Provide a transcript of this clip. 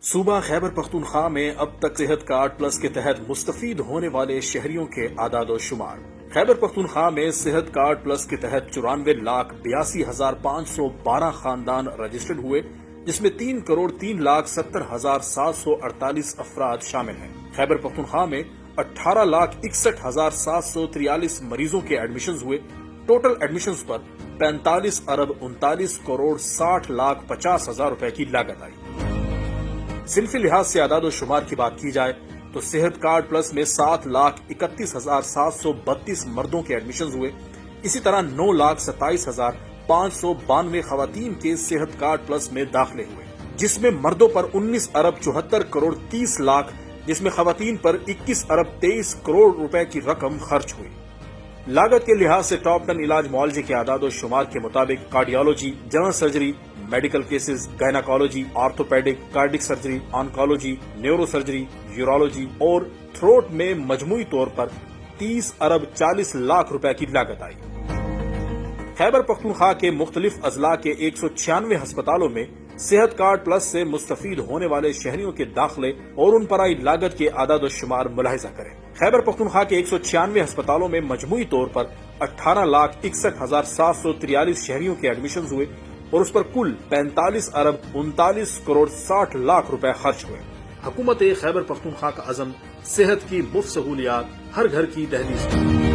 صوبہ خیبر پختونخوا میں اب تک صحت کارڈ پلس کے تحت مستفید ہونے والے شہریوں کے اعداد و شمار۔ خیبر پختونخوا میں صحت کارڈ پلس کے تحت 94,82,512 خاندان رجسٹرڈ ہوئے، جس میں 3,03,70,748 افراد شامل ہیں۔ خیبر پختونخوا میں 18,61,743 مریضوں کے ایڈمیشنز ہوئے۔ ٹوٹل ایڈمیشنز پر 45,39,60,50,000 روپے کی لاگت آئی۔ صنفی لحاظ سے اعداد و شمار کی بات کی جائے تو صحت کارڈ پلس میں 7,31,732 مردوں کے ایڈمیشنز ہوئے۔ اسی طرح 9,27,592 خواتین کے صحت کارڈ پلس میں داخلے ہوئے، جس میں مردوں پر 19,74,30,00,000 جس میں خواتین پر 21,23 کروڑ روپے کی رقم خرچ ہوئی۔ لاگت کے لحاظ سے ٹاپ 10 علاج معالجے کے اعداد و شمار کے مطابق cardiology, general surgery, medical cases, gynaecology, orthopaedic, cardiac surgery, oncology, neuro surgery, urology اور تھروٹ میں مجموعی طور پر 30,40,00,000 روپے کی لاگت آئی۔ خیبر پختونخوا کے مختلف اضلاع کے 196 ہسپتالوں میں صحت کارڈ پلس سے مستفید ہونے والے شہریوں کے داخلے اور ان پر آئی لاگت کے اعداد و شمار ملاحظہ کریں۔ خیبر پختونخوا کے 196 ہسپتالوں میں مجموعی طور پر 18,61,743 شہریوں کے ایڈمیشنز ہوئے اور اس پر کل 45,39,60,00,000 روپے خرچ ہوئے۔ حکومت خیبر پختونخوا کا عزم صحت کی مفت سہولیات ہر گھر کی دہلیز پر۔